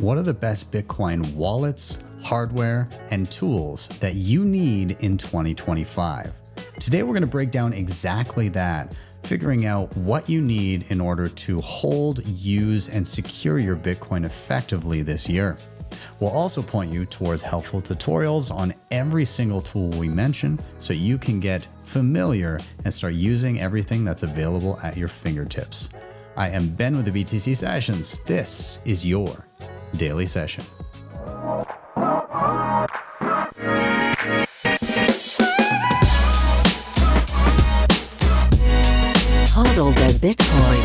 What are the best Bitcoin wallets, hardware, and tools that you need in 2025? Today, we're going to break down exactly that, figuring out what you need in order to hold, use, and secure your Bitcoin effectively this year. We'll also point you towards helpful tutorials on every single tool we mention so you can get familiar and start using everything that's available at your fingertips. I am Ben with the BTC Sessions. This is your daily session. HODL the Bitcoin.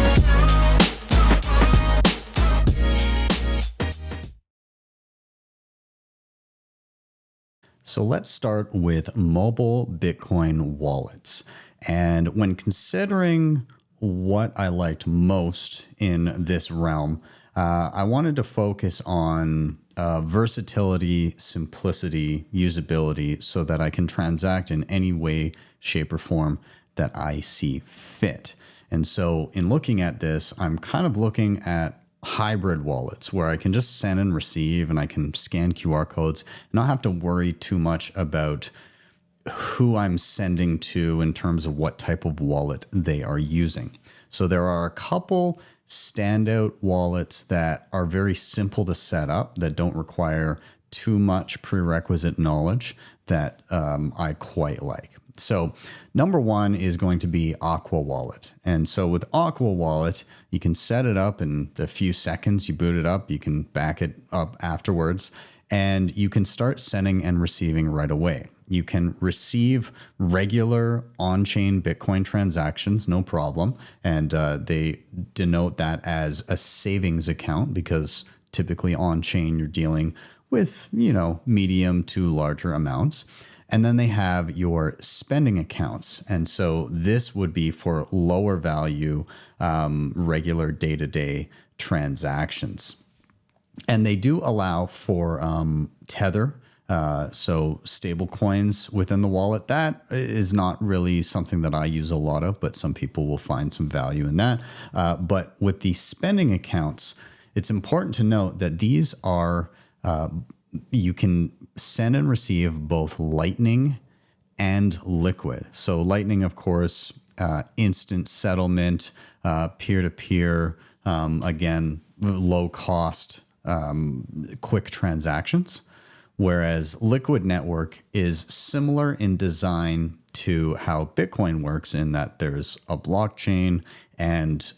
So let's start with mobile Bitcoin wallets. And when considering what I liked most in this realm, I wanted to focus on versatility, simplicity, usability, so that I can transact in any way, shape, or form that I see fit. And so in looking at this, I'm kind of looking at hybrid wallets where I can just send and receive, and I can scan QR codes and not have to worry too much about who I'm sending to in terms of what type of wallet they are using. So there are a couple standout wallets that are very simple to set up, that don't require too much prerequisite knowledge, that I quite like. So number one is going to be Aqua Wallet. And so with Aqua Wallet, you can set it up in a few seconds. You boot it up, you can back it up afterwards, and you can start sending and receiving right away. You can receive regular on-chain Bitcoin transactions, no problem. And they denote that as a savings account because typically on-chain you're dealing with, medium to larger amounts. And then they have your spending accounts. And so this would be for lower value, regular day-to-day transactions. And they do allow for tether. So stable coins within the wallet. That is not really something that I use a lot of, but some people will find some value in that. But with the spending accounts, it's important to note that these are, you can send and receive both Lightning and Liquid. So Lightning, of course, instant settlement, peer-to-peer, again, low cost, quick transactions. Whereas Liquid Network is similar in design to how Bitcoin works, in that there's a blockchain and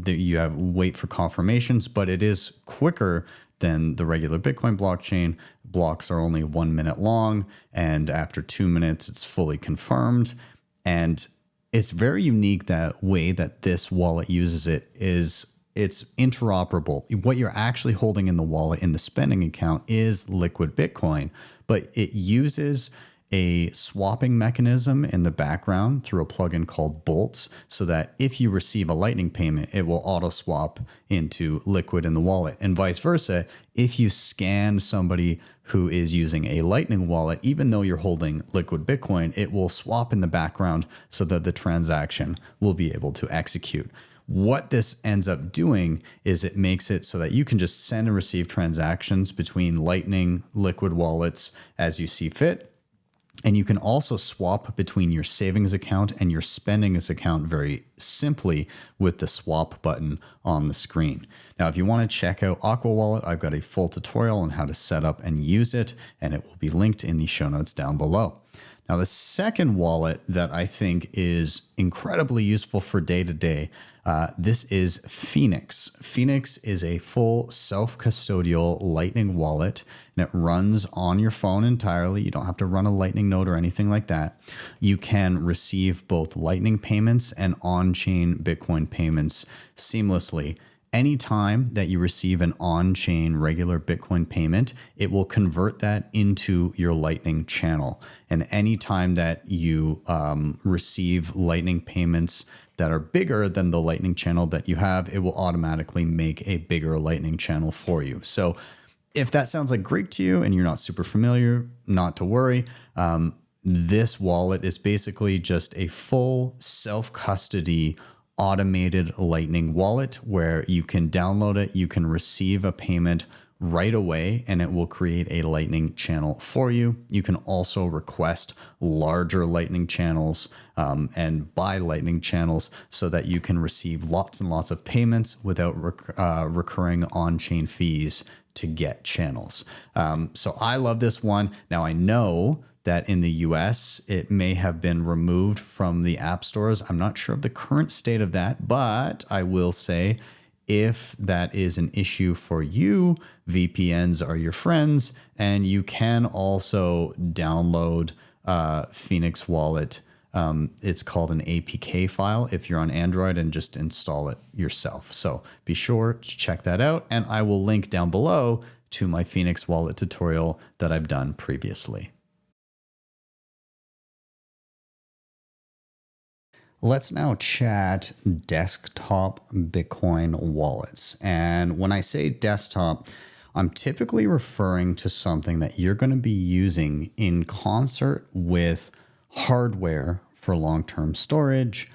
you have wait for confirmations, but it is quicker than the regular Bitcoin blockchain. Blocks are only 1 minute long, and after 2 minutes, it's fully confirmed. And it's very unique that way that this wallet uses it is it's interoperable. What you're actually holding in the wallet in the spending account is liquid Bitcoin, but it uses a swapping mechanism in the background through a plugin called Bolts, so that if you receive a Lightning payment, it will auto swap into liquid in the wallet, and vice versa. If you scan somebody who is using a Lightning wallet, even though you're holding liquid Bitcoin, it will swap in the background so that the transaction will be able to execute. What this ends up doing is it makes it so that you can just send and receive transactions between Lightning, Liquid wallets as you see fit. And you can also swap between your savings account and your spending account very simply with the swap button on the screen. Now, if you want to check out Aqua Wallet, I've got a full tutorial on how to set up and use it, and it will be linked in the show notes down below. Now, the second wallet that I think is incredibly useful for day-to-day, this is Phoenix. Phoenix is a full self-custodial Lightning wallet, and it runs on your phone entirely. You don't have to run a Lightning node or anything like that. You can receive both Lightning payments and on-chain Bitcoin payments seamlessly. Anytime that you receive an on-chain regular Bitcoin payment, it will convert that into your Lightning channel. And anytime that you receive Lightning payments that are bigger than the Lightning channel that you have, it will automatically make a bigger Lightning channel for you. So if that sounds like Greek to you and you're not super familiar, not to worry. This wallet is basically just a full self-custody automated Lightning wallet where you can download it, you can receive a payment right away, and it will create a Lightning channel for you. You can also request larger Lightning channels and buy Lightning channels so that you can receive lots and lots of payments without recurring on-chain fees to get channels. So I love this one. Now I know that in the US, it may have been removed from the app stores. I'm not sure of the current state of that, but I will say if that is an issue for you, VPNs are your friends, and you can also download Phoenix Wallet. It's called an APK file if you're on Android, and just install it yourself. So be sure to check that out, and I will link down below to my Phoenix Wallet tutorial that I've done previously. Let's now chat desktop Bitcoin wallets. And when I say desktop, I'm typically referring to something that you're going to be using in concert with hardware for long-term storage.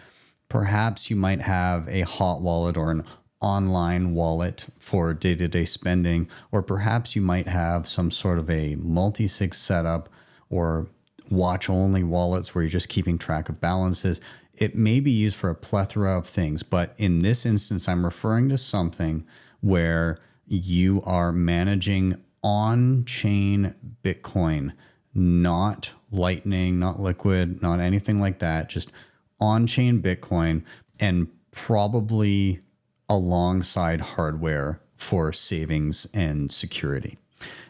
Perhaps you might have a hot wallet or an online wallet for day-to-day spending, or perhaps you might have some sort of a multisig setup or watch-only wallets where you're just keeping track of balances. It may be used for a plethora of things, but in this instance, I'm referring to something where you are managing on-chain Bitcoin, not Lightning, not Liquid, not anything like that, just on-chain Bitcoin, and probably alongside hardware for savings and security.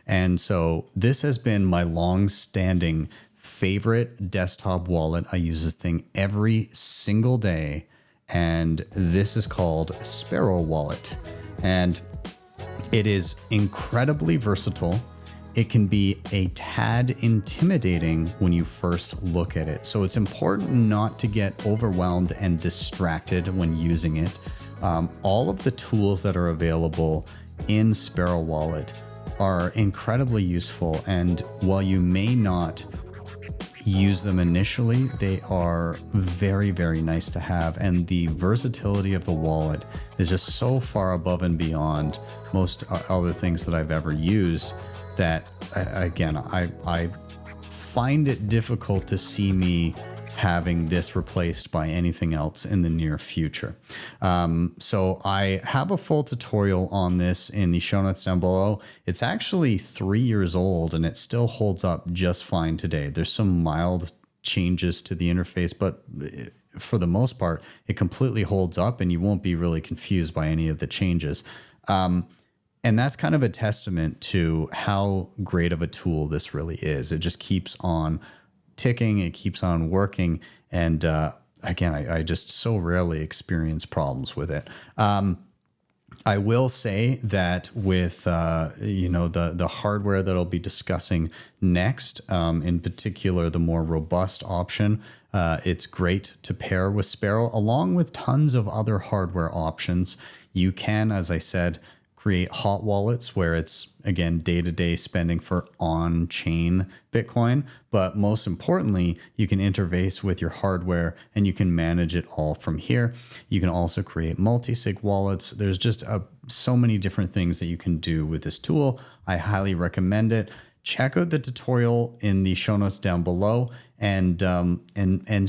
And so this has been my long-standing favorite desktop wallet. I use this thing every single day, and this is called Sparrow Wallet. And it is incredibly versatile. It can be a tad intimidating when you first look at it. So it's important not to get overwhelmed and distracted when using it. All of the tools that are available in Sparrow Wallet are incredibly useful. And while you may not use them initially, they are very, very nice to have. And the versatility of the wallet is just so far above and beyond most other things that I've ever used that, again, I find it difficult to see me having this replaced by anything else in the near future. So I have a full tutorial on this in the show notes down below. It's actually 3 years old and it still holds up just fine today. There's some mild changes to the interface, but for the most part, it completely holds up and you won't be really confused by any of the changes. And that's kind of a testament to how great of a tool this really is. It just keeps on ticking, it keeps on working, and again, I just so rarely experience problems with it. I will say that with the hardware that I'll be discussing next, in particular the more robust option, it's great to pair with Sparrow along with tons of other hardware options. You can, as I said, create hot wallets where it's, again, day-to-day spending for on-chain Bitcoin. But most importantly, you can interface with your hardware and you can manage it all from here. You can also create multisig wallets. There's just so many different things that you can do with this tool. I highly recommend it. Check out the tutorial in the show notes down below and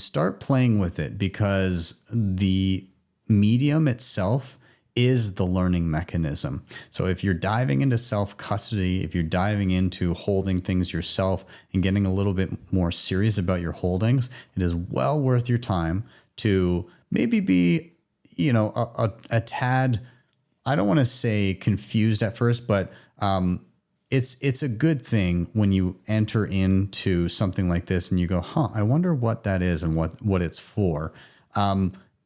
start playing with it, because the medium itself is the learning mechanism. So if you're diving into self-custody, if you're diving into holding things yourself and getting a little bit more serious about your holdings, it is well worth your time to maybe be, a tad, I don't want to say confused at first, but it's a good thing when you enter into something like this and you go, I wonder what that is and what it's for.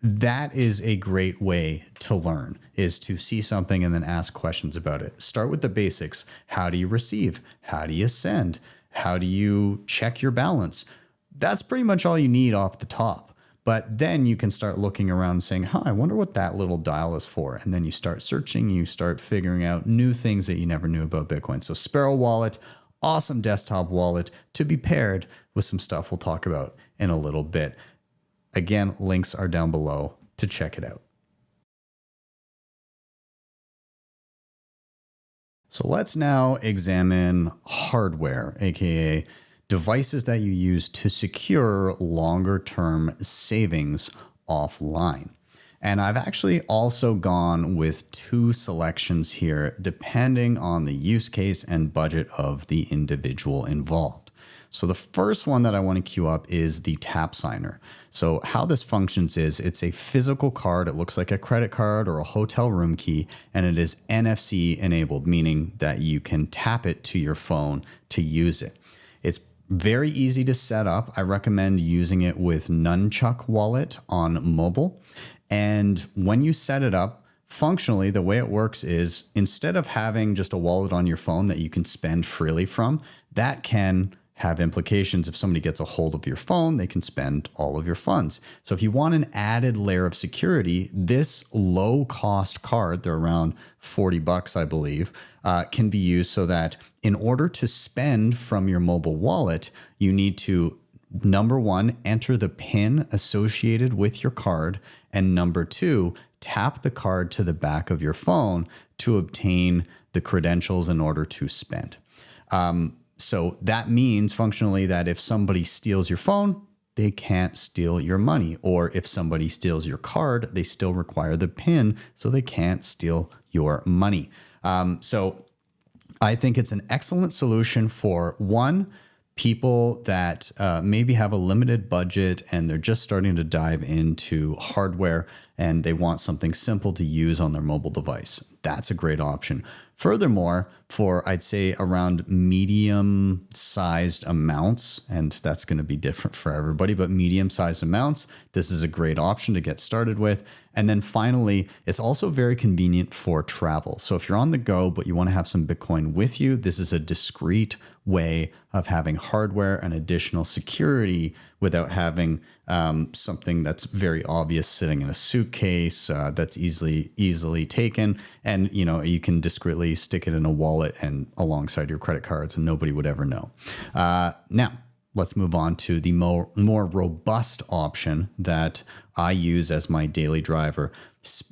That is a great way to learn, is to see something and then ask questions about it. Start with the basics. How do you receive? How do you send? How do you check your balance? That's pretty much all you need off the top. But then you can start looking around and saying, I wonder what that little dial is for. And then you start searching, you start figuring out new things that you never knew about Bitcoin. So Sparrow Wallet, awesome desktop wallet to be paired with some stuff we'll talk about in a little bit. Again, links are down below to check it out. So let's now examine hardware, aka devices that you use to secure longer term savings offline. And I've actually also gone with two selections here, depending on the use case and budget of the individual involved. So the first one that I want to queue up is the Tapsigner. So how this functions is it's a physical card. It looks like a credit card or a hotel room key, and it is NFC enabled, meaning that you can tap it to your phone to use it. It's very easy to set up. I recommend using it with Nunchuk Wallet on mobile. And when you set it up, functionally, the way it works is instead of having just a wallet on your phone that you can spend freely from, that can have implications. If somebody gets a hold of your phone, they can spend all of your funds. So if you want an added layer of security, this low cost card, they're around $40, I believe, can be used so that in order to spend from your mobile wallet, you need to, number one, enter the PIN associated with your card. And number two, tap the card to the back of your phone to obtain the credentials in order to spend. So that means functionally that if somebody steals your phone, they can't steal your money. Or if somebody steals your card, they still require the PIN, so they can't steal your money. So I think it's an excellent solution for one, people that maybe have a limited budget and they're just starting to dive into hardware and they want something simple to use on their mobile device. That's a great option. Furthermore, for I'd say around medium-sized amounts, and that's going to be different for everybody, but medium-sized amounts, this is a great option to get started with. And then finally, it's also very convenient for travel. So if you're on the go, but you want to have some Bitcoin with you, this is a discreet way of having hardware and additional security without having something that's very obvious sitting in a suitcase that's easily taken. And you can discreetly stick it in a wallet and alongside your credit cards, and nobody would ever know. Now, let's move on to the more robust option that I use as my daily driver.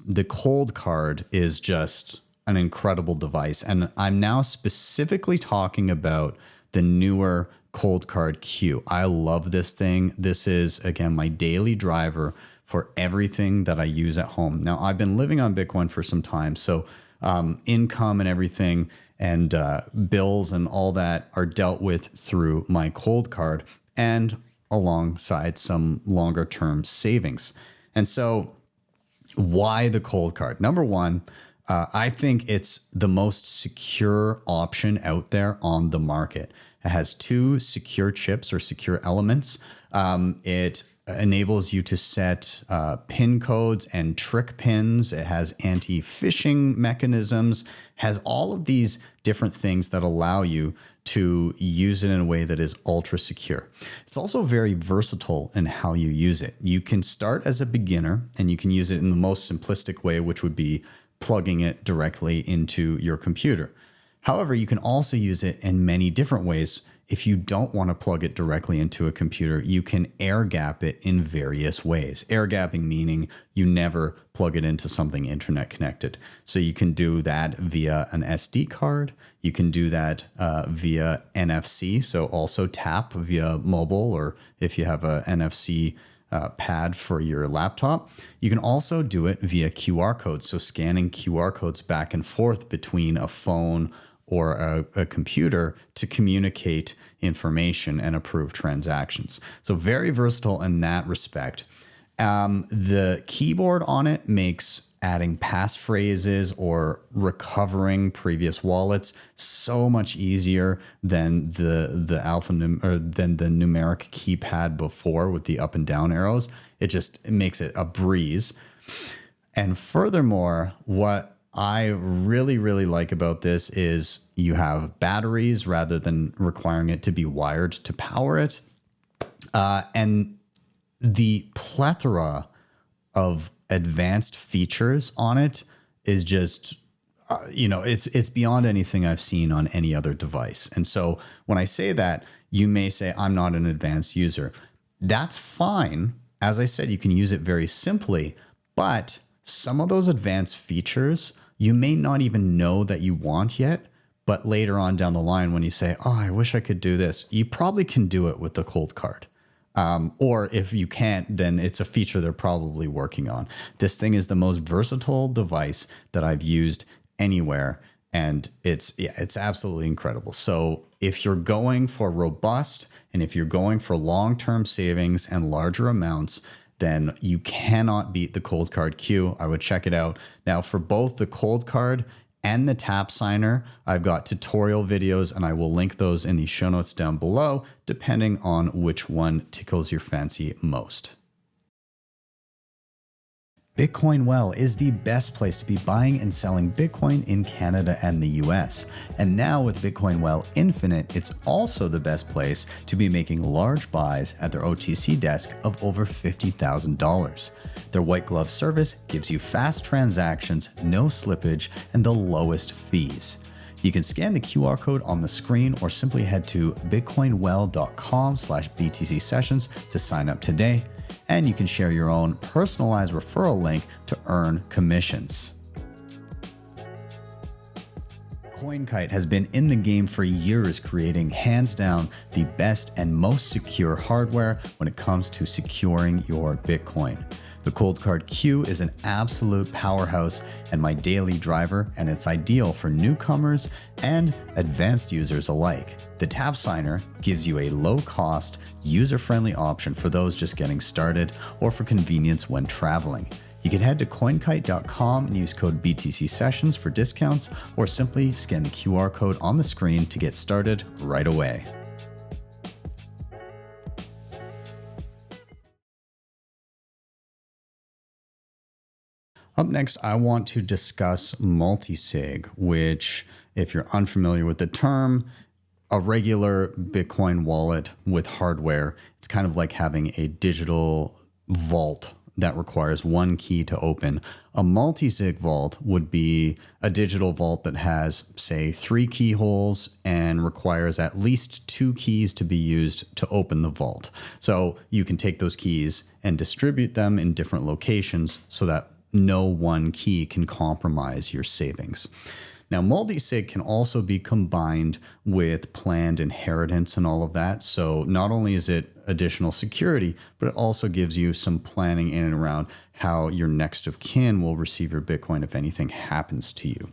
The Coldcard is just an incredible device. And I'm now specifically talking about the newer Coldcard Q. I love this thing. This is, again, my daily driver for everything that I use at home. Now, I've been living on Bitcoin for some time, so income and everything and bills and all that are dealt with through my Coldcard and alongside some longer term savings. And so why the Coldcard? Number one, I think it's the most secure option out there on the market. It has two secure chips or secure elements. It enables you to set PIN codes and trick pins. It has anti-phishing mechanisms, has all of these different things that allow you to use it in a way that is ultra secure. It's also very versatile in how you use it. You can start as a beginner and you can use it in the most simplistic way, which would be plugging it directly into your computer. However, you can also use it in many different ways. If you don't want to plug it directly into a computer, you can air gap it in various ways. Air gapping meaning you never plug it into something internet connected. So you can do that via an SD card. You can do that via NFC. So also tap via mobile, or if you have a NFC pad for your laptop. You can also do it via QR codes. So scanning QR codes back and forth between a phone or a computer to communicate information and approve transactions. So very versatile in that respect. The keyboard on it makes adding passphrases or recovering previous wallets so much easier than the numeric keypad before with the up and down arrows. It makes it a breeze. And furthermore, what I really, really like about this is you have batteries rather than requiring it to be wired to power it. And the plethora of advanced features on it is just, it's beyond anything I've seen on any other device. And so when I say that, you may say, I'm not an advanced user. That's fine. As I said, you can use it very simply, But some of those advanced features you may not even know that you want yet. But later on down the line, when you say, oh, I wish I could do this, you probably can do it with the Coldcard. Or if you can't, then it's a feature they're probably working on. This thing is the most versatile device that I've used anywhere. And it's absolutely incredible. So if you're going for robust and if you're going for long-term savings and larger amounts, then you cannot beat the Coldcard Q. I would check it out. Now, for both the Coldcard and the Tapsigner, I've got tutorial videos, and I will link those in the show notes down below, depending on which one tickles your fancy most. Bitcoin Well is the best place to be buying and selling Bitcoin in Canada and the US. And now with Bitcoin Well Infinite, it's also the best place to be making large buys at their OTC desk of over $50,000. Their white glove service gives you fast transactions, no slippage, and the lowest fees. You can scan the QR code on the screen or simply head to bitcoinwell.com/BTC sessions to sign up today. And you can share your own personalized referral link to earn commissions. Coinkite has been in the game for years, creating hands down the best and most secure hardware when it comes to securing your Bitcoin. The Coldcard Q is an absolute powerhouse and my daily driver, and it's ideal for newcomers and advanced users alike. The Tapsigner gives you a low-cost, user-friendly option for those just getting started or for convenience when traveling. You can head to coinkite.com and use code BTC Sessions for discounts, or simply scan the QR code on the screen to get started right away. Up next, I want to discuss multisig, which, if you're unfamiliar with the term, a regular Bitcoin wallet with hardware, it's kind of like having a digital vault that requires one key to open. A multisig vault would be a digital vault that has, say, 3 keyholes and requires at least 2 keys to be used to open the vault. So you can take those keys and distribute them in different locations so that no one key can compromise your savings. Now, multisig can also be combined with planned inheritance and all of that. So not only is it additional security, but it also gives you some planning in and around how your next of kin will receive your Bitcoin if anything happens to you.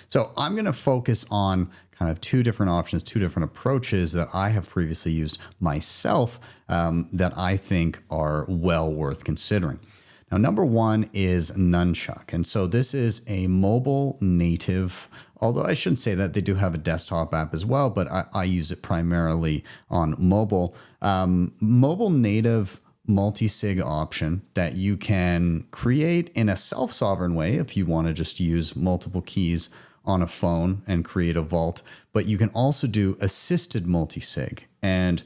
So I'm going to focus on kind of 2 different options, 2 different approaches that I have previously used myself that I think are well worth considering. Now, number 1 is Nunchuk. And so this is a mobile native, although I shouldn't say that, they do have a desktop app as well, but I use it primarily on mobile. Mobile native multi-sig option that you can create in a self-sovereign way if you want to just use multiple keys on a phone and create a vault. But you can also do assisted multi-sig. And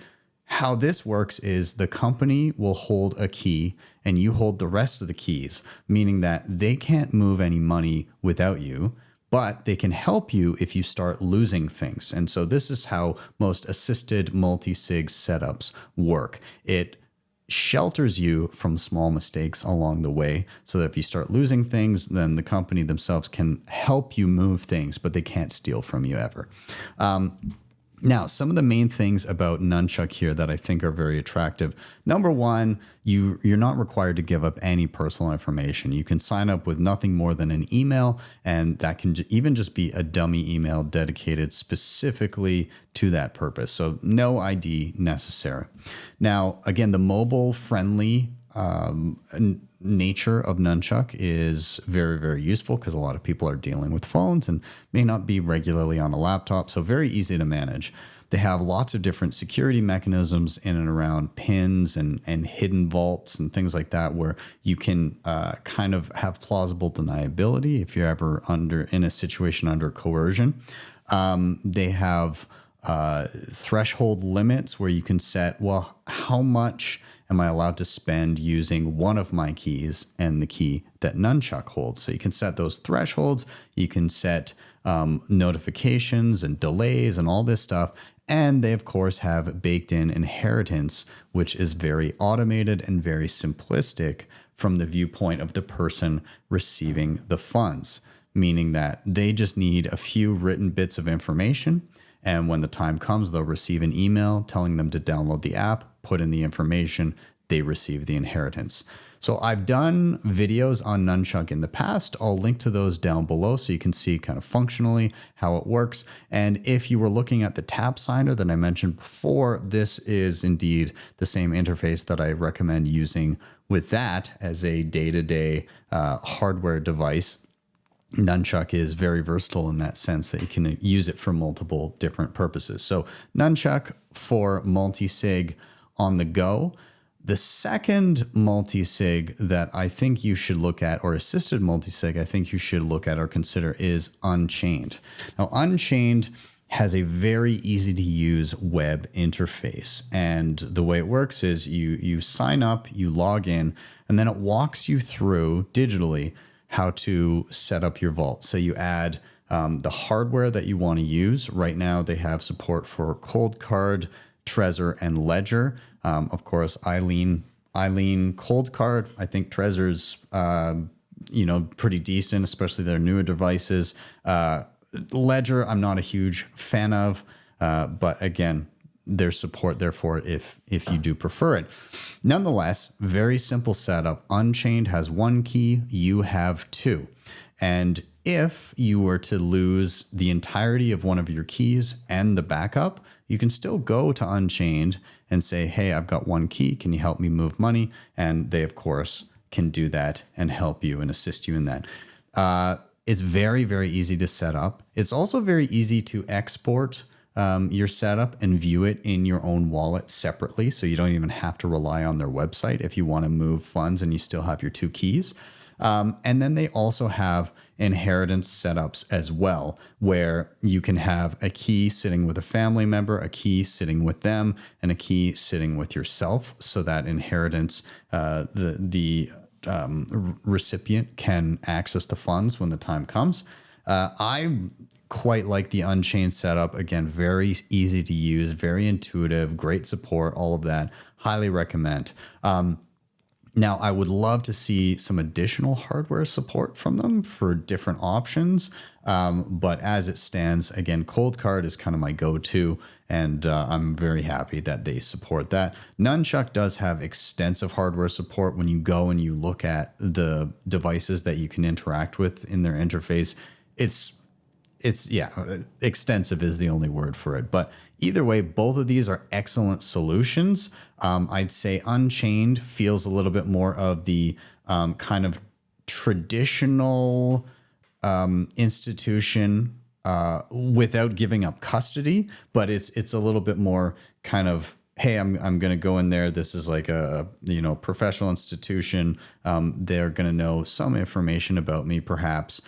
how this works is the company will hold a key and you hold the rest of the keys, meaning that they can't move any money without you, but they can help you if you start losing things. And so this is how most assisted multi-sig setups work. It shelters you from small mistakes along the way so that if you start losing things, then the company themselves can help you move things, but they can't steal from you ever. Now, some of the main things about Nunchuk here that I think are very attractive. Number 1, you're not required to give up any personal information. You can sign up with nothing more than an email, and that can even just be a dummy email dedicated specifically to that purpose. So no ID necessary. Now, again, the mobile-friendly nature of Nunchuk is very, very useful because a lot of people are dealing with phones and may not be regularly on a laptop, so very easy to manage. They have lots of different security mechanisms in and around pins and hidden vaults and things like that, where you can kind of have plausible deniability if you're ever in a situation under coercion. They have threshold limits where you can set, well, how much am I allowed to spend using one of my keys and the key that Nunchuk holds? So you can set those thresholds. You can set notifications and delays and all this stuff. And they, of course, have baked in inheritance, which is very automated and very simplistic from the viewpoint of the person receiving the funds, meaning that they just need a few written bits of information. And when the time comes, they'll receive an email telling them to download the app, put in the information, they receive the inheritance. So I've done videos on Nunchuk in the past. I'll link to those down below so you can see kind of functionally how it works. And if you were looking at the Tapsigner that I mentioned before, this is indeed the same interface that I recommend using with that as a day-to-day hardware device. Nunchuk is very versatile in that sense that you can use it for multiple different purposes. So Nunchuk for multisig on the go. The second multisig that I think you should look at, or assisted multisig I think you should look at or consider, is Unchained. Now, Unchained has a very easy to use web interface. And the way it works is you sign up, you log in, and then it walks you through digitally how to set up your vault. So you add the hardware that you want to use. Right now, they have support for Coldcard, Trezor, and Ledger. Of course, I lean Coldcard. I think Trezor's pretty decent, especially their newer devices. Ledger, I'm not a huge fan of, but again, there's support there for it if you do prefer it. Nonetheless, very simple setup. Unchained has one key, you have two. And if you were to lose the entirety of one of your keys and the backup, you can still go to Unchained and say, hey, I've got one key. Can you help me move money? And they, of course, can do that and help you and assist you in that. It's very, very easy to set up. It's also very easy to export your setup and view it in your own wallet separately. So you don't even have to rely on their website if you want to move funds and you still have your two keys. And then they also have inheritance setups as well, where you can have a key sitting with a family member, a key sitting with them, and a key sitting with yourself, so that inheritance, the recipient can access the funds when the time comes. I quite like the Unchained setup. Again, very easy to use, very intuitive, great support, all of that. Highly recommend. Now, I would love to see some additional hardware support from them for different options. But as it stands, again, Coldcard is kind of my go-to, and I'm very happy that they support that. Nunchuk does have extensive hardware support. When you go and you look at the devices that you can interact with in their interface, it's extensive is the only word for it. But either way, both of these are excellent solutions. I'd say Unchained feels a little bit more of the kind of traditional institution without giving up custody, but it's a little bit more kind of, hey, I'm going to go in there. This is like a professional institution. They're going to know some information about me, perhaps.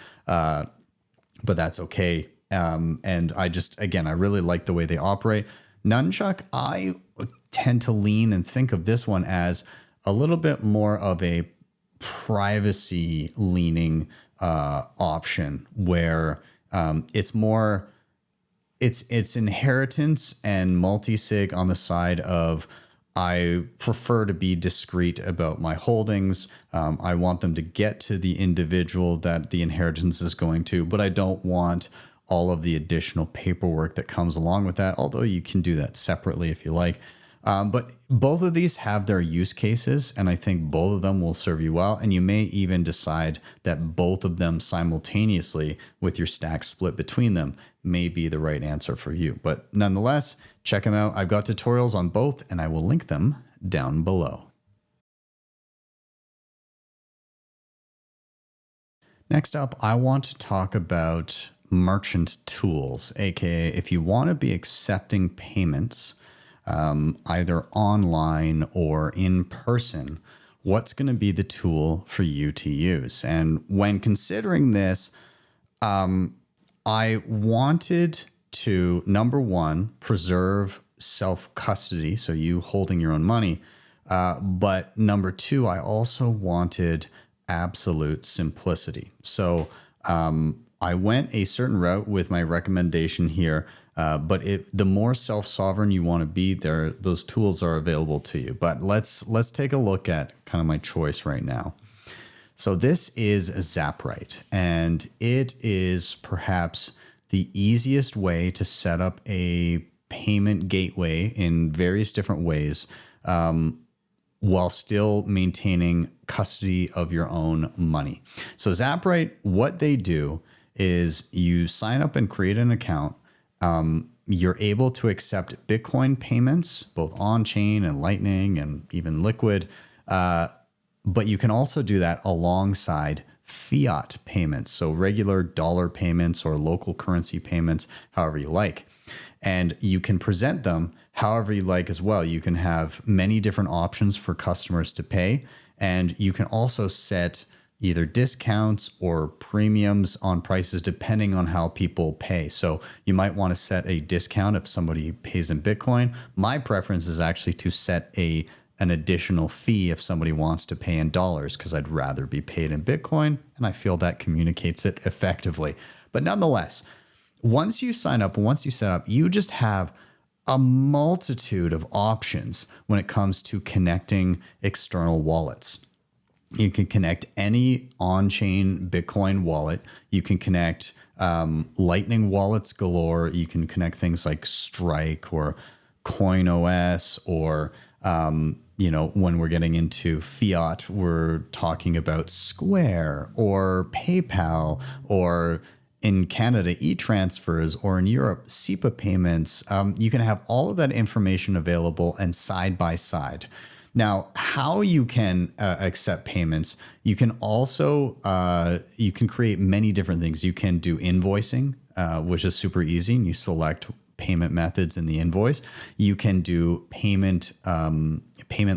But that's okay. And I really like the way they operate. Nunchuk, I tend to lean and think of this one as a little bit more of a privacy leaning option, where it's more, it's inheritance and multisig on the side of, I prefer to be discreet about my holdings. I want them to get to the individual that the inheritance is going to, but I don't want all of the additional paperwork that comes along with that, although you can do that separately if you like. But both of these have their use cases, and I think both of them will serve you well. And you may even decide that both of them simultaneously, with your stack split between them, may be the right answer for you. But nonetheless, check them out. I've got tutorials on both, and I will link them down below. Next up, I want to talk about merchant tools, aka if you want to be accepting payments either online or in person, what's going to be the tool for you to use? And when considering this, I wanted to, number one, preserve self-custody, so you holding your own money. But number two, I also wanted absolute simplicity. So I went a certain route with my recommendation here, but if the more self-sovereign you want to be, those tools are available to you. But let's take a look at kind of my choice right now. So this is Zaprite, and it is perhaps the easiest way to set up a payment gateway in various different ways, while still maintaining custody of your own money. So Zaprite, what they do is you sign up and create an account. You're able to accept Bitcoin payments, both on-chain and Lightning and even Liquid. But you can also do that alongside fiat payments. So regular dollar payments or local currency payments, however you like. And you can present them however you like as well. You can have many different options for customers to pay. And you can also set either discounts or premiums on prices depending on how people pay. So you might want to set a discount if somebody pays in Bitcoin. My preference is actually to set an additional fee if somebody wants to pay in dollars, because I'd rather be paid in Bitcoin, and I feel that communicates it effectively. But nonetheless, once you sign up, once you set up, you just have a multitude of options when it comes to connecting external wallets. You can connect any on-chain Bitcoin wallet. You can connect Lightning wallets galore. You can connect things like Strike or CoinOS or when we're getting into fiat, we're talking about Square or PayPal, or in Canada, e-transfers, or in Europe, SEPA payments. You can have all of that information available and side by side. Now, how you can accept payments, you can also, you can create many different things. You can do invoicing, which is super easy, and you select payment methods in the invoice. You can do payment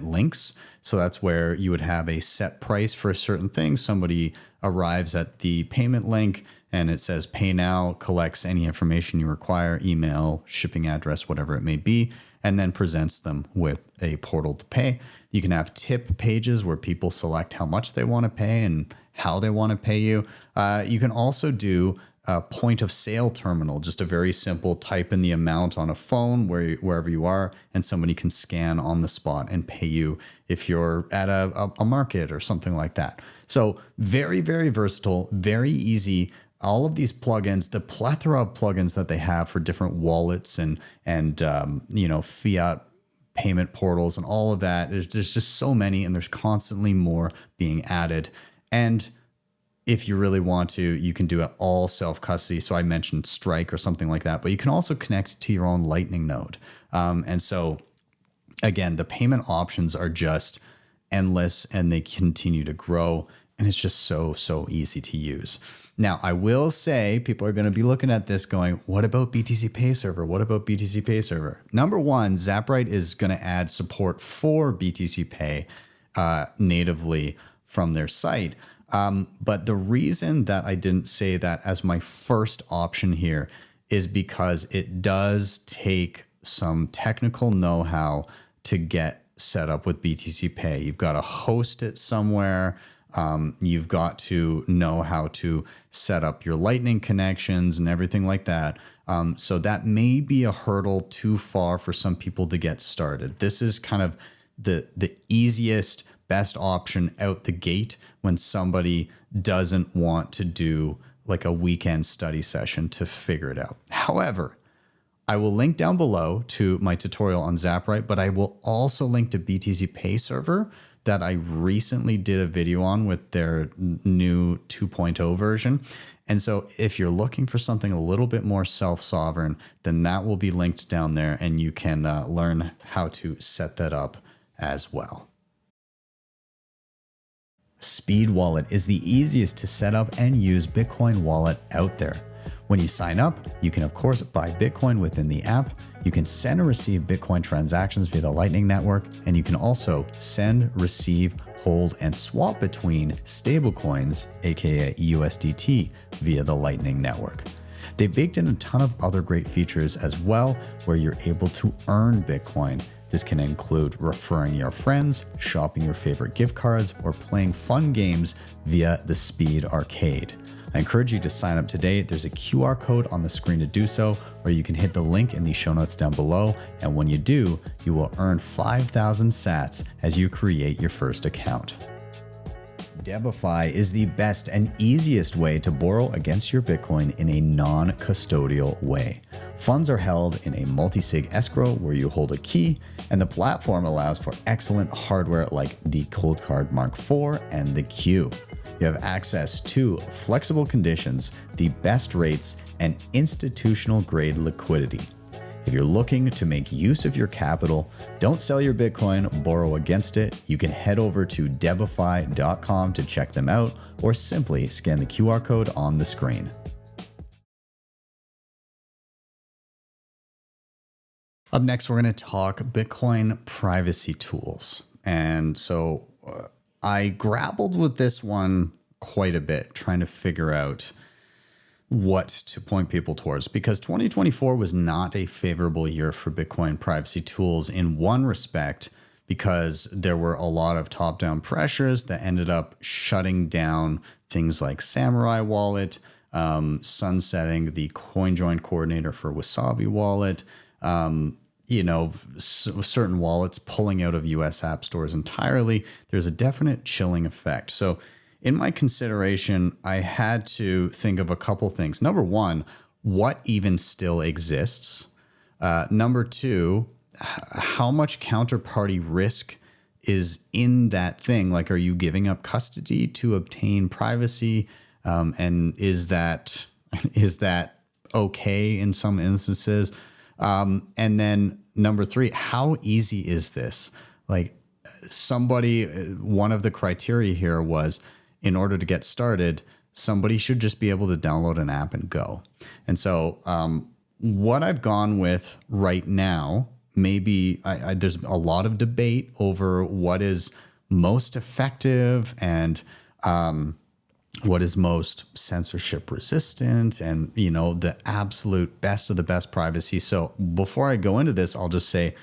links. So that's where you would have a set price for a certain thing. Somebody arrives at the payment link and it says pay now, collects any information you require, email, shipping address, whatever it may be, and then presents them with a portal to pay. You can have tip pages where people select how much they want to pay and how they want to pay you. You can also do a point of sale terminal, just a very simple type in the amount on a phone wherever you are, and somebody can scan on the spot and pay you if you're at a market or something like that. So very, very versatile, very easy. All of these plugins, the plethora of plugins that they have for different wallets and fiat payment portals and all of that, there's just so many, and there's constantly more being added. And if you really want to, you can do it all self-custody. So I mentioned Strike or something like that, but you can also connect to your own Lightning node. And so, again, the payment options are just endless, and they continue to grow, and it's just so easy to use. Now, I will say people are going to be looking at this going, what about BTC Pay Server? What about BTC Pay Server? Number one, Zaprite is going to add support for BTC Pay natively from their site. But the reason that I didn't say that as my first option here is because it does take some technical know-how to get set up with BTC Pay. You've got to host it somewhere. You've got to know how to set up your Lightning connections and everything like that. So that may be a hurdle too far for some people to get started. This is kind of the easiest, best option out the gate when somebody doesn't want to do like a weekend study session to figure it out. However, I will link down below to my tutorial on Zaprite, but I will also link to BTC Pay Server that I recently did a video on with their new 2.0 version. And so if you're looking for something a little bit more self-sovereign, then that will be linked down there, and you can learn how to set that up as well. Speed Wallet is the easiest to set up and use Bitcoin wallet out there. When you sign up, you can of course buy Bitcoin within the app. You can send and receive Bitcoin transactions via the Lightning Network, and you can also send, receive, hold, and swap between stablecoins, aka USDT, via the Lightning Network. They've baked in a ton of other great features as well, where you're able to earn Bitcoin. This can include referring your friends, shopping your favorite gift cards, or playing fun games via the Speed Arcade. I encourage you to sign up today. There's a QR code on the screen to do so, or you can hit the link in the show notes down below. And when you do, you will earn 5,000 sats as you create your first account. Debify is the best and easiest way to borrow against your Bitcoin in a non-custodial way. Funds are held in a multisig escrow where you hold a key, and the platform allows for excellent hardware like the Coldcard Q and the Q. You have access to flexible conditions, the best rates, and institutional-grade liquidity. If you're looking to make use of your capital, don't sell your Bitcoin, borrow against it. You can head over to debify.com to check them out, or simply scan the QR code on the screen. Up next, we're going to talk Bitcoin privacy tools. And so I grappled with this one quite a bit, trying to figure out what to point people towards, because 2024 was not a favorable year for Bitcoin privacy tools in one respect, because there were a lot of top-down pressures that ended up shutting down things like Samurai Wallet, sunsetting the CoinJoin coordinator for Wasabi Wallet, certain wallets pulling out of US app stores entirely. There's a definite chilling effect. So in my consideration, I had to think of a couple things. Number one, what even still exists? Number two, how much counterparty risk is in that thing? Like, are you giving up custody to obtain privacy? And is that okay in some instances? And then number three, how easy is this? Like, one of the criteria here was, in order to get started, somebody should just be able to download an app and go. And so what I've gone with right now, maybe there's a lot of debate over what is most effective and what is most censorship resistant and, the absolute best of the best privacy. So before I go into this, I'll just say,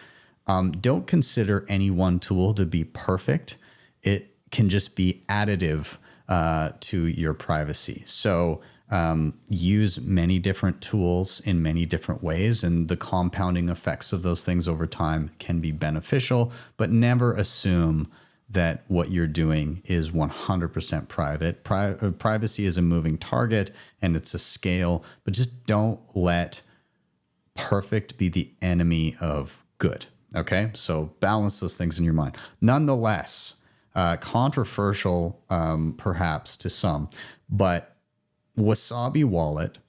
don't consider any one tool to be perfect. It can just be additive to your privacy. So use many different tools in many different ways, and the compounding effects of those things over time can be beneficial, but never assume that what you're doing is 100% private. Privacy is a moving target and it's a scale, but just don't let perfect be the enemy of good. Okay, so balance those things in your mind. Nonetheless, controversial perhaps to some, but Wasabi Wallet,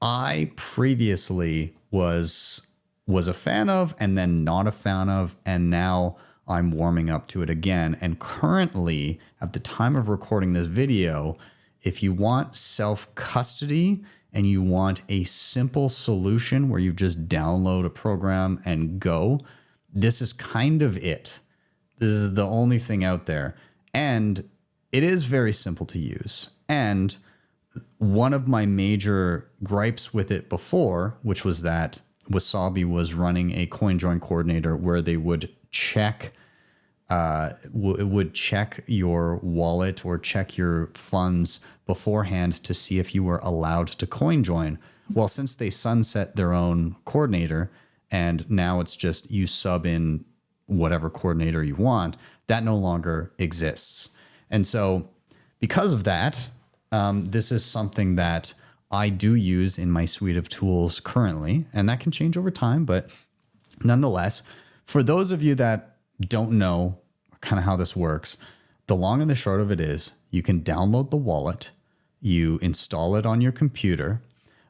I previously was a fan of and then not a fan of, and now I'm warming up to it again. And currently, at the time of recording this video, if you want self-custody and you want a simple solution where you just download a program and go, this is kind of it. This is the only thing out there. And it is very simple to use. And one of my major gripes with it before, which was that Wasabi was running a CoinJoin coordinator where they would check your wallet or check your funds beforehand to see if you were allowed to CoinJoin. Well, since they sunset their own coordinator and now it's just you sub in whatever coordinator you want, that no longer exists. And so because of that, this is something that I do use in my suite of tools currently, and that can change over time. But nonetheless, for those of you that don't know kind of how this works, the long and the short of it is you can download the wallet, you install it on your computer.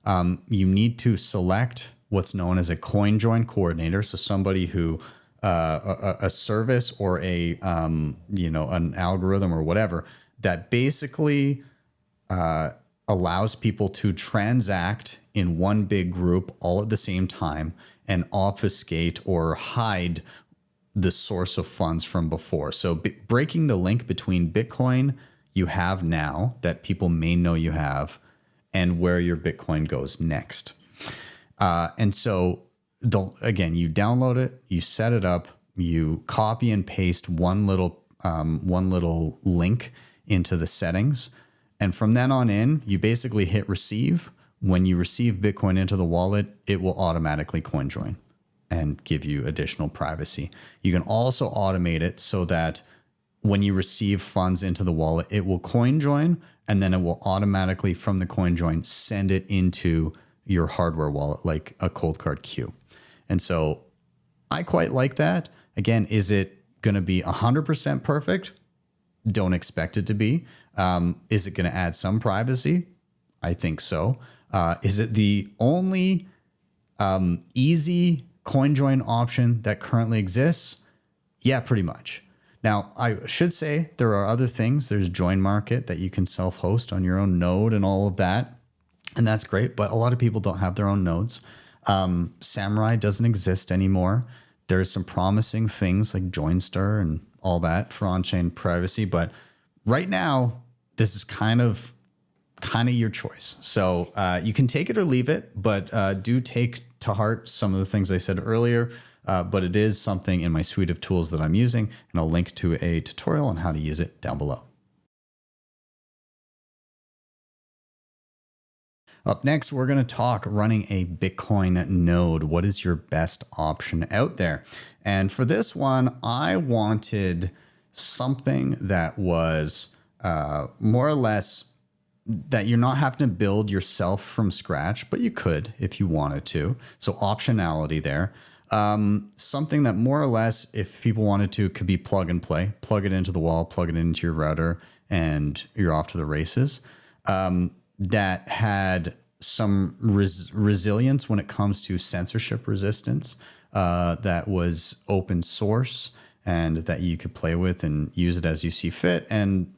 You need to select what's known as a CoinJoin coordinator. So somebody who a service or an algorithm or whatever that basically allows people to transact in one big group all at the same time and obfuscate or hide the source of funds from before. So breaking the link between Bitcoin you have now that people may know you have and where your Bitcoin goes next. And so again, you download it, you set it up, you copy and paste one little link into the settings. And from then on in, you basically hit receive. When you receive Bitcoin into the wallet, it will automatically CoinJoin and give you additional privacy. You can also automate it so that when you receive funds into the wallet, it will coin join, and then it will automatically from the coin join send it into your hardware wallet, like a Coldcard Q. And so I quite like that. Again, is it going to be 100% perfect? Don't expect it to be. Is it going to add some privacy? I think so. Is it the only easy coin join option that currently exists? Yeah, pretty much. Now, I should say there are other things. There's Join Market that you can self-host on your own node and all of that. And that's great, but a lot of people don't have their own nodes. Samurai doesn't exist anymore. There's some promising things like Joinstar and all that for on-chain privacy. But right now, this is kind of your choice. So you can take it or leave it, but do take to heart some of the things I said earlier. But it is something in my suite of tools that I'm using, and I'll link to a tutorial on how to use it down below. Up next, we're going to talk running a Bitcoin node. What is your best option out there? And for this one, I wanted something that was more or less that you're not having to build yourself from scratch, but you could if you wanted to. So optionality there. Something that more or less, if people wanted to, could be plug and play. Plug it into the wall, plug it into your router, and you're off to the races. That had some resilience when it comes to censorship resistance, that was open source and that you could play with and use it as you see fit. And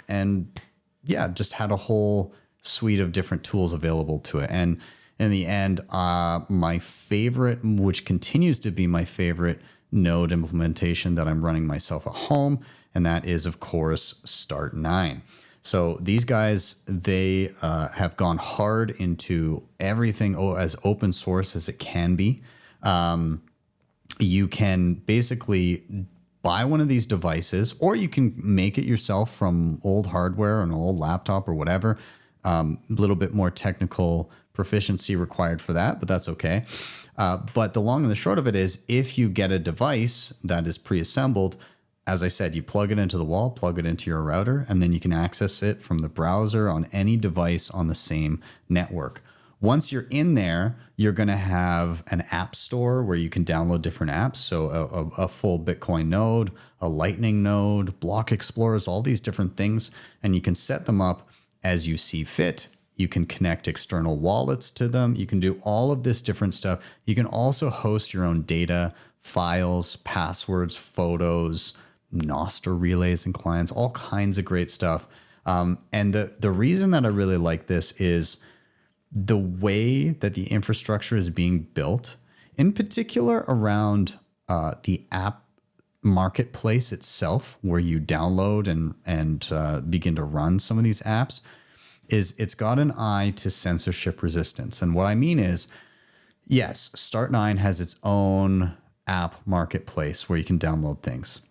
yeah, just had a whole suite of different tools available to it. And in the end, my favorite, which continues to be my favorite node implementation that I'm running myself at home, and that is, of course, Start9. So these guys, they have gone hard into everything as open source as it can be. You can basically buy one of these devices, or you can make it yourself from old hardware, an old laptop or whatever. A little bit more technical proficiency required for that, but that's okay. But the long and the short of it is, if you get a device that is pre-assembled, as I said, you plug it into the wall, plug it into your router, and then you can access it from the browser on any device on the same network. Once you're in there, you're going to have an app store where you can download different apps. So a full Bitcoin node, a Lightning node, block explorers, all these different things. And you can set them up as you see fit. You can connect external wallets to them. You can do all of this different stuff. You can also host your own data, files, passwords, photos, Nostr relays and clients, all kinds of great stuff. And the reason that I really like this is the way that the infrastructure is being built, in particular around the app marketplace itself, where you download and begin to run some of these apps, is it's got an eye to censorship resistance. And what I mean is, yes, Start9 has its own app marketplace where you can download things.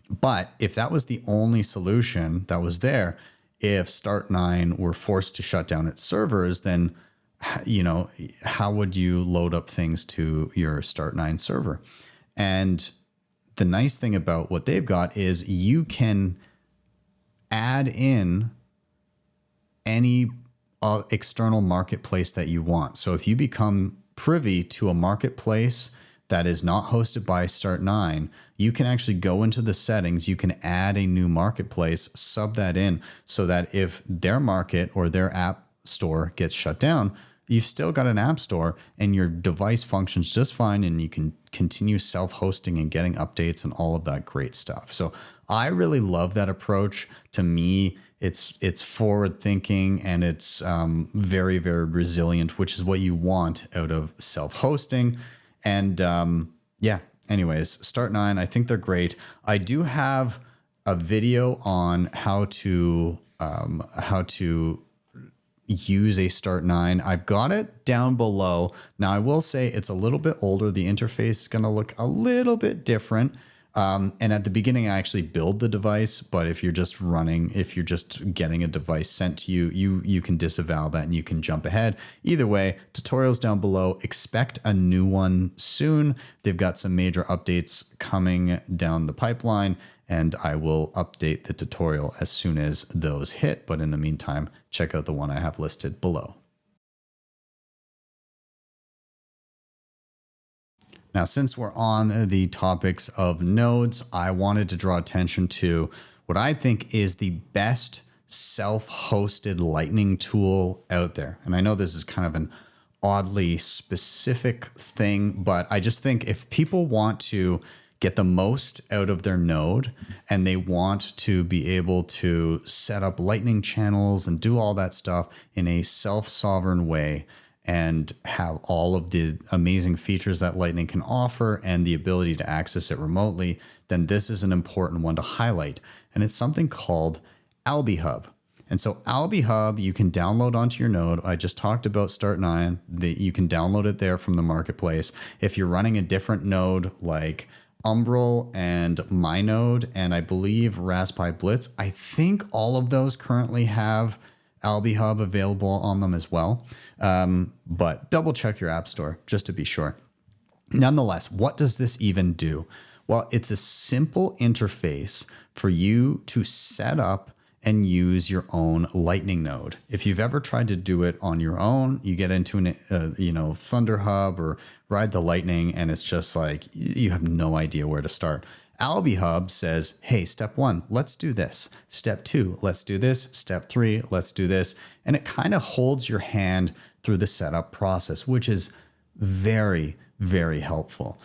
But if that was the only solution that was there, if Start9 were forced to shut down its servers, then, you know, how would you load up things to your Start9 server? And the nice thing about what they've got is you can add in any external marketplace that you want. So if you become privy to a marketplace that is not hosted by Start9, you can actually go into the settings, you can add a new marketplace, sub that in, so that if their market or their app store gets shut down, you've still got an app store and your device functions just fine, and you can continue self-hosting and getting updates and all of that great stuff. So I really love that approach. To me, it's forward thinking, and it's very, very resilient, which is what you want out of self-hosting. And yeah, anyways, Start9, I think they're great. I do have a video on how to use a Start9. I've got it down below. Now, I will say it's a little bit older. The interface is going to look a little bit different. And at the beginning, I actually build the device. But if you're just getting a device sent to you, you can disavow that and you can jump ahead. Either way, tutorials down below. Expect a new one soon. They've got some major updates coming down the pipeline. and I will update the tutorial as soon as those hit. But in the meantime, check out the one I have listed below. Now, since we're on the topics of nodes, I wanted to draw attention to what I think is the best self-hosted Lightning tool out there. And I know this is kind of an oddly specific thing, but I just think if people want to get the most out of their node and they want to be able to set up Lightning channels and do all that stuff in a self-sovereign way, and have all of the amazing features that Lightning can offer and the ability to access it remotely, then this is an important one to highlight. And it's something called Alby Hub. And so Alby Hub, you can download onto your node. I just talked about Start9. You can download it there from the marketplace. If you're running a different node like Umbrel and MyNode, and I believe Raspberry Blitz, I think all of those currently have Alby Hub available on them as well. But double check your app store just to be sure. Nonetheless, what does this even do? Well, it's a simple interface for you to set up and use your own Lightning node. If you've ever tried to do it on your own, you get into an Thunder Hub or ride the Lightning, and it's just like you have no idea where to start. Alby Hub says, hey, step 1, let's do this. Step 2, let's do this. Step 3, let's do this. And it kind of holds your hand through the setup process, which is very, very helpful.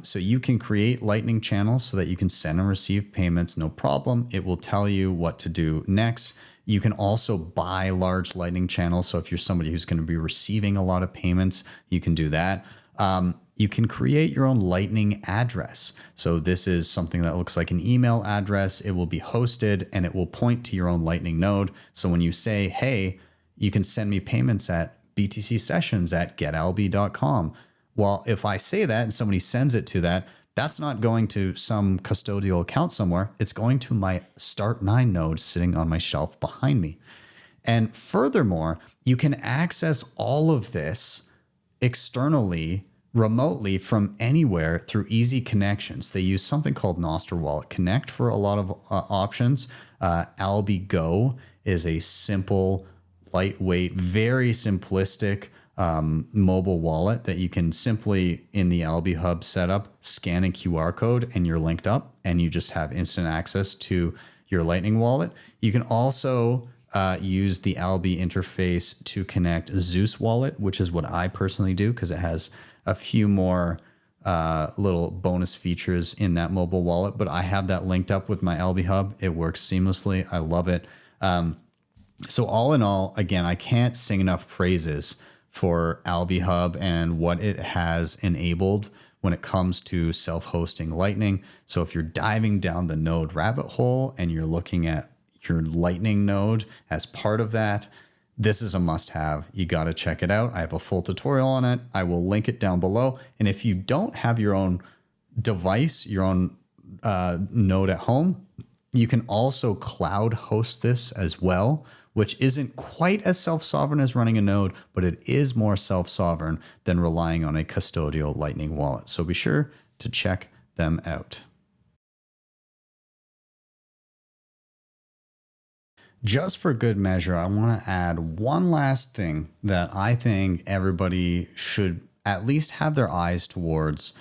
So you can create Lightning channels so that you can send and receive payments, no problem. It will tell you what to do next. You can also buy large Lightning channels. So if you're somebody who's going to be receiving a lot of payments, you can do that. You can create your own Lightning address. So this is something that looks like an email address. It will be hosted and it will point to your own Lightning node. So when you say, hey, you can send me payments at btcsessions@getalby.com. Well, if I say that and somebody sends it to that, that's not going to some custodial account somewhere. It's going to my Start9 node sitting on my shelf behind me. And furthermore, you can access all of this externally, remotely from anywhere through easy connections. They use something called Nostr Wallet Connect for a lot of options. Alby Go is a simple, lightweight, very simplistic mobile wallet that you can simply, in the Alby Hub setup, scan a QR code and you're linked up and you just have instant access to your Lightning wallet. You can also use the Alby interface to connect Zeus Wallet, which is what I personally do because it has a few more little bonus features in that mobile wallet, but I have that linked up with my Alby Hub. It works seamlessly. I love it. So all in all, again, I can't sing enough praises for Alby Hub and what it has enabled when it comes to self-hosting Lightning. So if you're diving down the node rabbit hole and you're looking at your Lightning node as part of that, this is a must-have. You got to check it out. I have a full tutorial on it. I will link it down below. And if you don't have your own device, your own node at home, you can also cloud host this as well, which isn't quite as self-sovereign as running a node, but it is more self-sovereign than relying on a custodial Lightning wallet. So be sure to check them out. Just for good measure, I want to add one last thing that I think everybody should at least have their eyes towards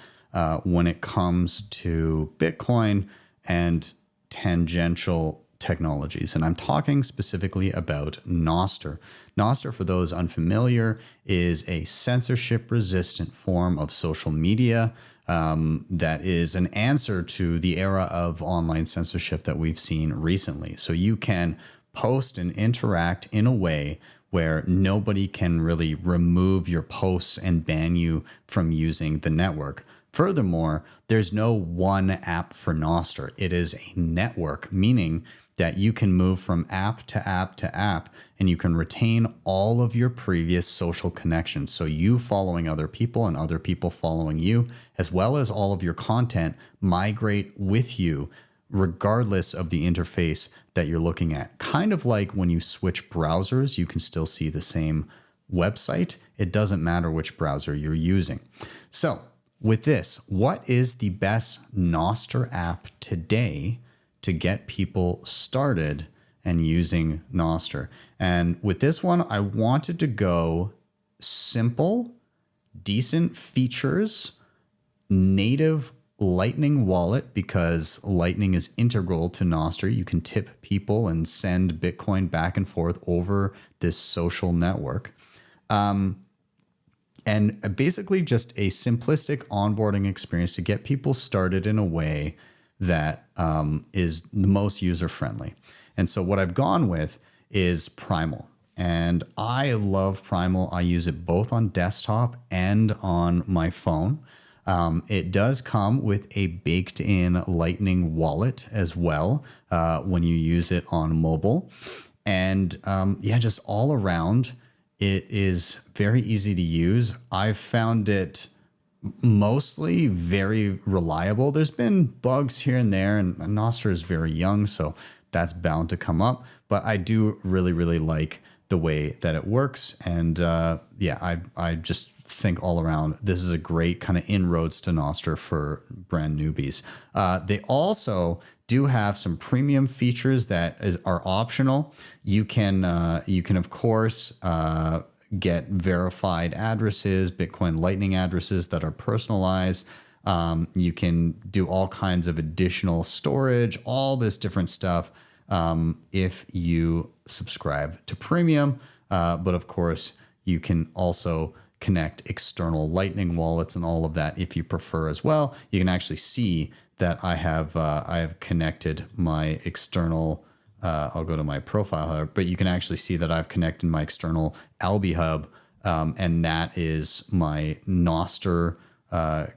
when it comes to Bitcoin and tangential technologies. And I'm talking specifically about Nostr. Nostr, for those unfamiliar, is a censorship-resistant form of social media that is an answer to the era of online censorship that we've seen recently. So you can post and interact in a way where nobody can really remove your posts and ban you from using the network. Furthermore, there's no one app for Nostr. It is a network, meaning that you can move from app to app to app and you can retain all of your previous social connections. So you following other people and other people following you, as well as all of your content, migrate with you regardless of the interface that you're looking at. Kind of like when you switch browsers, you can still see the same website. It doesn't matter which browser you're using. So with this, what is the best Nostr app today to get people started and using Nostr. And with this one, I wanted to go simple, decent features, native Lightning wallet, because Lightning is integral to Nostr. You can tip people and send Bitcoin back and forth over this social network. And basically just a simplistic onboarding experience to get people started in a way that is the most user-friendly. And so what I've gone with is Primal. And I love Primal. I use it both on desktop and on my phone. It does come with a baked-in Lightning wallet as well when you use it on mobile. And yeah, just all around, it is very easy to use. I've found it mostly very reliable. There's been bugs here and there, and Nostr is very young, so that's bound to come up. But I do really, really like the way that it works. And yeah, I just think all around, this is a great kind of inroads to Nostr for brand newbies. They also do have some premium features that are optional. You can of course get verified addresses, Bitcoin Lightning addresses that are personalized. You can do all kinds of additional storage, all this different stuff if you subscribe to premium. But of course, you can also connect external Lightning wallets and all of that if you prefer as well. You can actually see that I have connected my external. I'll go to my profile here, but you can actually see that I've connected my external Alby Hub, and that is my Nostr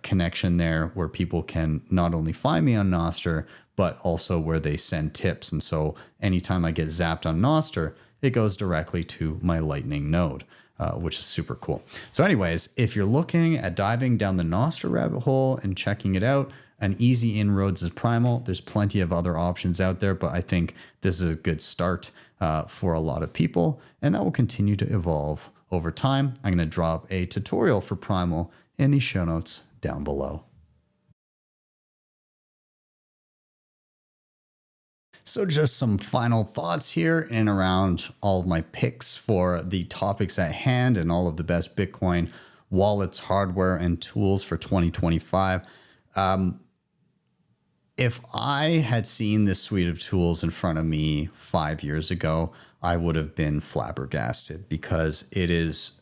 connection there, where people can not only find me on Nostr, but also where they send tips. And so anytime I get zapped on Nostr, it goes directly to my Lightning node, which is super cool. So anyways, if you're looking at diving down the Nostr rabbit hole and checking it out, an easy inroads is Primal. There's plenty of other options out there, but I think this is a good start for a lot of people, and that will continue to evolve over time. I'm going to drop a tutorial for Primal in the show notes down below. So just some final thoughts here in and around all of my picks for the topics at hand and all of the best Bitcoin wallets, hardware, and tools for 2025. If I had seen this suite of tools in front of me 5 years ago, I would have been flabbergasted, because it is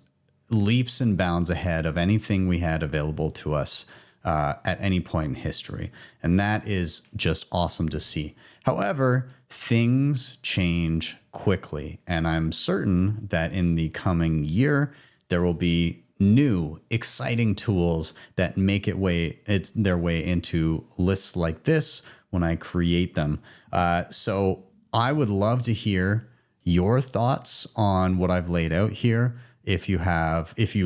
leaps and bounds ahead of anything we had available to us at any point in history. And that is just awesome to see. However, things change quickly, and I'm certain that in the coming year, there will be new, exciting tools that make their way into lists like this when I create them. So I would love to hear your thoughts on what I've laid out here. If you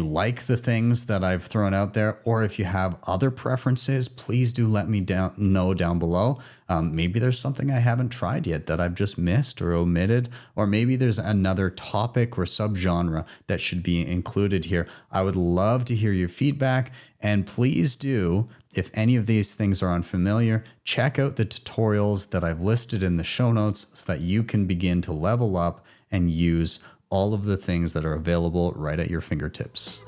like the things that I've thrown out there, or if you have other preferences, please do let me know down below. Maybe there's something I haven't tried yet that I've just missed or omitted, or maybe there's another topic or subgenre that should be included here. I would love to hear your feedback, and please do, if any of these things are unfamiliar, check out the tutorials that I've listed in the show notes so that you can begin to level up and use all of the things that are available right at your fingertips.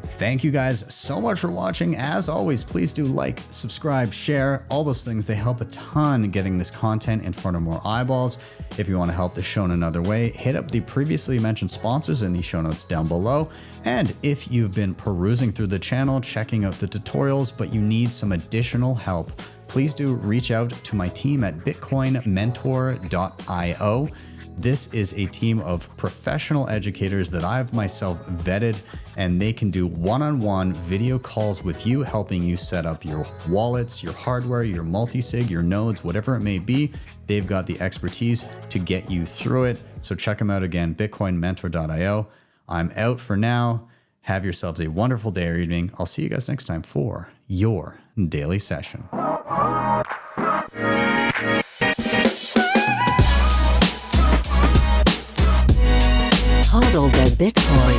Thank you guys so much for watching. As always, please do like, subscribe, share, all those things. They help a ton getting this content in front of more eyeballs. If you want to help the show in another way, hit up the previously mentioned sponsors in the show notes down below. And if you've been perusing through the channel, checking out the tutorials, but you need some additional help, please do reach out to my team at bitcoinmentor.io. This is a team of professional educators that I've myself vetted, and they can do one-on-one video calls with you, helping you set up your wallets, your hardware, your multisig, your nodes, whatever it may be. They've got the expertise to get you through it. So check them out again, bitcoinmentor.io. I'm out for now. Have yourselves a wonderful day or evening. I'll see you guys next time for your daily session. HODL the Bitcoin.